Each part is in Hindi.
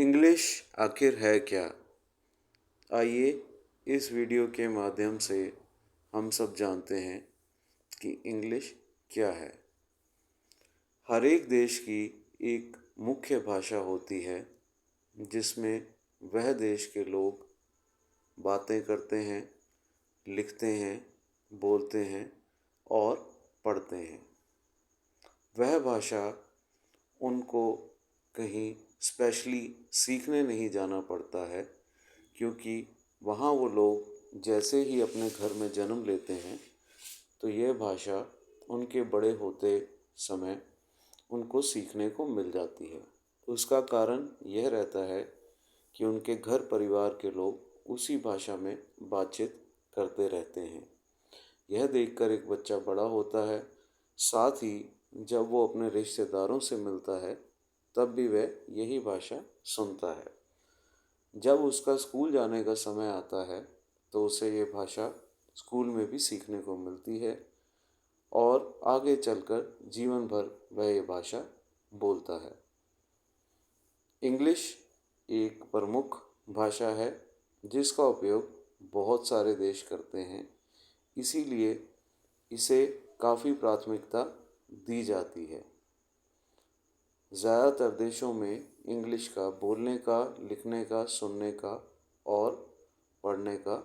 इंग्लिश आखिर है क्या? आइए इस वीडियो के माध्यम से हम सब जानते हैं कि इंग्लिश क्या है। हर एक देश की एक मुख्य भाषा होती है जिसमें वह देश के लोग बातें करते हैं, लिखते हैं, बोलते हैं और पढ़ते हैं। वह भाषा उनको कहीं स्पेशली सीखने नहीं जाना पड़ता है, क्योंकि वहाँ वो लोग जैसे ही अपने घर में जन्म लेते हैं तो यह भाषा उनके बड़े होते समय उनको सीखने को मिल जाती है। उसका कारण यह रहता है कि उनके घर परिवार के लोग उसी भाषा में बातचीत करते रहते हैं। यह देखकर एक बच्चा बड़ा होता है, साथ ही जब वो अपने रिश्तेदारों से मिलता है तब भी वह यही भाषा सुनता है। जब उसका स्कूल जाने का समय आता है तो उसे ये भाषा स्कूल में भी सीखने को मिलती है और आगे चलकर जीवन भर वह ये भाषा बोलता है। इंग्लिश एक प्रमुख भाषा है जिसका उपयोग बहुत सारे देश करते हैं, इसीलिए इसे काफ़ी प्राथमिकता दी जाती है। ज़्यादातर देशों में इंग्लिश का बोलने का, लिखने का, सुनने का और पढ़ने का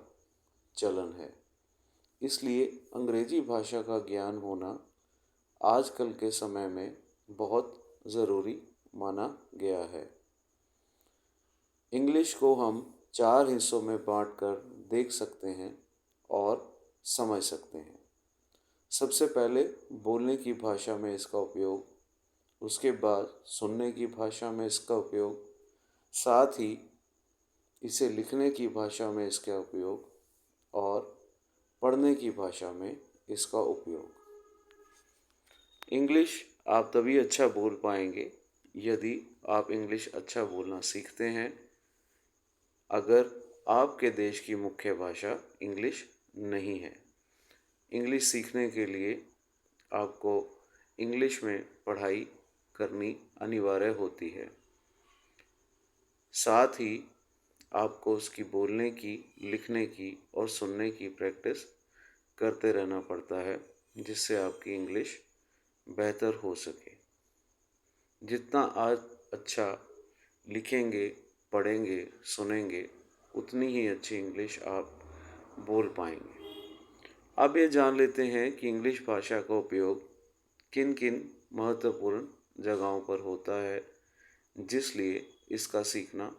चलन है। इसलिए अंग्रेजी भाषा का ज्ञान होना आजकल के समय में बहुत ज़रूरी माना गया है। इंग्लिश को हम 4 हिस्सों में बांटकर देख सकते हैं और समझ सकते हैं। सबसे पहले बोलने की भाषा में इसका उपयोग, उसके बाद सुनने की भाषा में इसका उपयोग, साथ ही इसे लिखने की भाषा में इसका उपयोग और पढ़ने की भाषा में इसका उपयोग। इंग्लिश आप तभी अच्छा बोल पाएंगे यदि आप इंग्लिश अच्छा बोलना सीखते हैं। अगर आपके देश की मुख्य भाषा इंग्लिश नहीं है, इंग्लिश सीखने के लिए आपको इंग्लिश में पढ़ाई करनी अनिवार्य होती है। साथ ही आपको उसकी बोलने की, लिखने की और सुनने की प्रैक्टिस करते रहना पड़ता है, जिससे आपकी इंग्लिश बेहतर हो सके। जितना आज अच्छा लिखेंगे, पढ़ेंगे, सुनेंगे, उतनी ही अच्छी इंग्लिश आप बोल पाएंगे। अब ये जान लेते हैं कि इंग्लिश भाषा का उपयोग किन किन महत्वपूर्ण जगहों पर होता है, जिसलिए इसका सीखना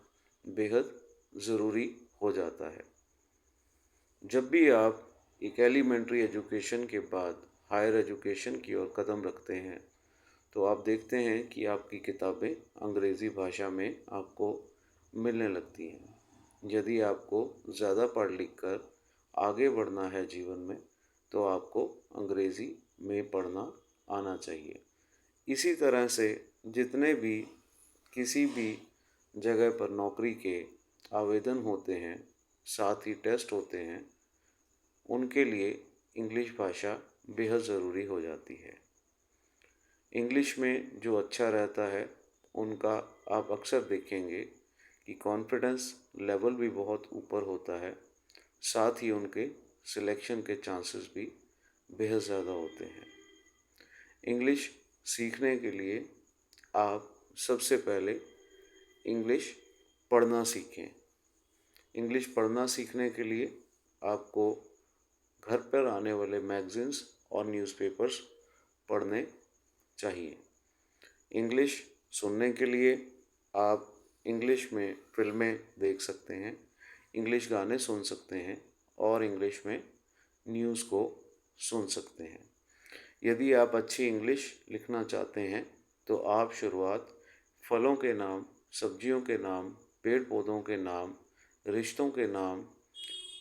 बेहद ज़रूरी हो जाता है। जब भी आप एक एलिमेंट्री एजुकेशन के बाद हायर एजुकेशन की ओर कदम रखते हैं तो आप देखते हैं कि आपकी किताबें अंग्रेज़ी भाषा में आपको मिलने लगती हैं। यदि आपको ज़्यादा पढ़ लिख कर आगे बढ़ना है जीवन में तो आपको अंग्रेज़ी में पढ़ना आना चाहिए। इसी तरह से जितने भी किसी भी जगह पर नौकरी के आवेदन होते हैं, साथ ही टेस्ट होते हैं, उनके लिए इंग्लिश भाषा बेहद ज़रूरी हो जाती है। इंग्लिश में जो अच्छा रहता है उनका आप अक्सर देखेंगे कि कॉन्फिडेंस लेवल भी बहुत ऊपर होता है, साथ ही उनके सिलेक्शन के चांसेस भी बेहद ज़्यादा होते हैं। इंग्लिश सीखने के लिए आप सबसे पहले इंग्लिश पढ़ना सीखें। इंग्लिश पढ़ना सीखने के लिए आपको घर पर आने वाले मैगज़ीन्स और न्यूज़पेपर्स पढ़ने चाहिए। इंग्लिश सुनने के लिए आप इंग्लिश में फ़िल्में देख सकते हैं, इंग्लिश गाने सुन सकते हैं और इंग्लिश में न्यूज़ को सुन सकते हैं। यदि आप अच्छी इंग्लिश लिखना चाहते हैं तो आप शुरुआत फलों के नाम, सब्जियों के नाम, पेड़ पौधों के नाम, रिश्तों के नाम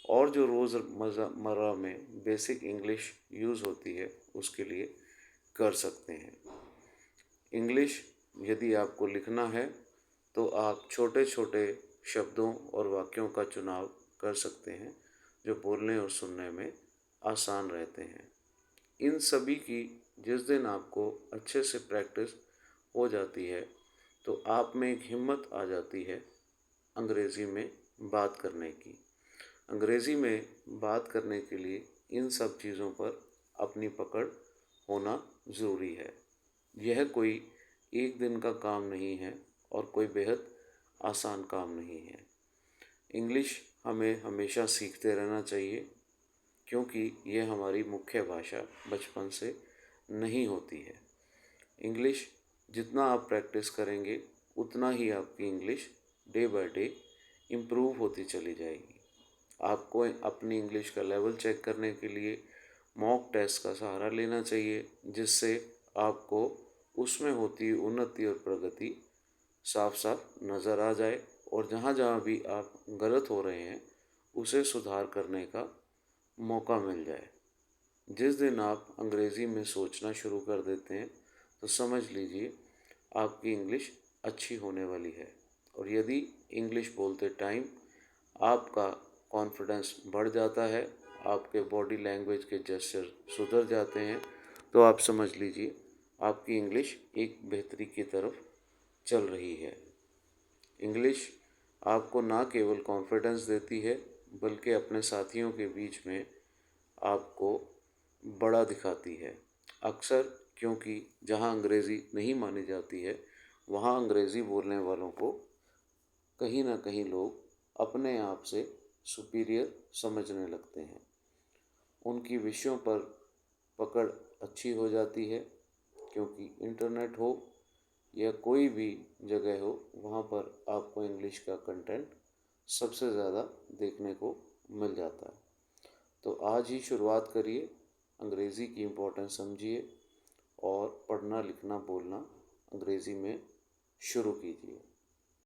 और जो रोज़मर्रा में बेसिक इंग्लिश यूज़ होती है उसके लिए कर सकते हैं। इंग्लिश यदि आपको लिखना है तो आप छोटे छोटे शब्दों और वाक्यों का चुनाव कर सकते हैं जो बोलने और सुनने में आसान रहते हैं। इन सभी की जिस दिन आपको अच्छे से प्रैक्टिस हो जाती है तो आप में एक हिम्मत आ जाती है अंग्रेज़ी में बात करने की। अंग्रेज़ी में बात करने के लिए इन सब चीज़ों पर अपनी पकड़ होना ज़रूरी है। यह कोई एक दिन का काम नहीं है और कोई बेहद आसान काम नहीं है। इंग्लिश हमें हमेशा सीखते रहना चाहिए, क्योंकि यह हमारी मुख्य भाषा बचपन से नहीं होती है। इंग्लिश जितना आप प्रैक्टिस करेंगे, उतना ही आपकी English day by day improve होती चली जाएगी। आपको अपनी इंग्लिश का लेवल चेक करने के लिए मॉक टेस्ट का सहारा लेना चाहिए, जिससे आपको उसमें होती उन्नति और प्रगति साफ साफ नज़र आ जाए और जहाँ जहाँ भी आप गलत हो रहे हैं उसे सुधार करने का मौका मिल जाए। जिस दिन आप अंग्रेज़ी में सोचना शुरू कर देते हैं तो समझ लीजिए आपकी इंग्लिश अच्छी होने वाली है। और यदि इंग्लिश बोलते टाइम आपका कॉन्फिडेंस बढ़ जाता है, आपके बॉडी लैंग्वेज के जेस्चर सुधर जाते हैं, तो आप समझ लीजिए आपकी इंग्लिश एक बेहतरी की तरफ चल रही है। इंग्लिश आपको ना केवल कॉन्फिडेंस देती है, बल्कि अपने साथियों के बीच में आपको बड़ा दिखाती है। अक्सर क्योंकि जहाँ अंग्रेज़ी नहीं मानी जाती है, वहाँ अंग्रेज़ी बोलने वालों को कहीं ना कहीं लोग अपने आप से सुपीरियर समझने लगते हैं। उनकी विषयों पर पकड़ अच्छी हो जाती है, क्योंकि इंटरनेट हो या कोई भी जगह हो, वहाँ पर आपको इंग्लिश का कंटेंट सबसे ज़्यादा देखने को मिल जाता है। तो आज ही शुरुआत करिए, अंग्रेज़ी की इम्पोर्टेंस समझिए और पढ़ना लिखना बोलना अंग्रेज़ी में शुरू कीजिए।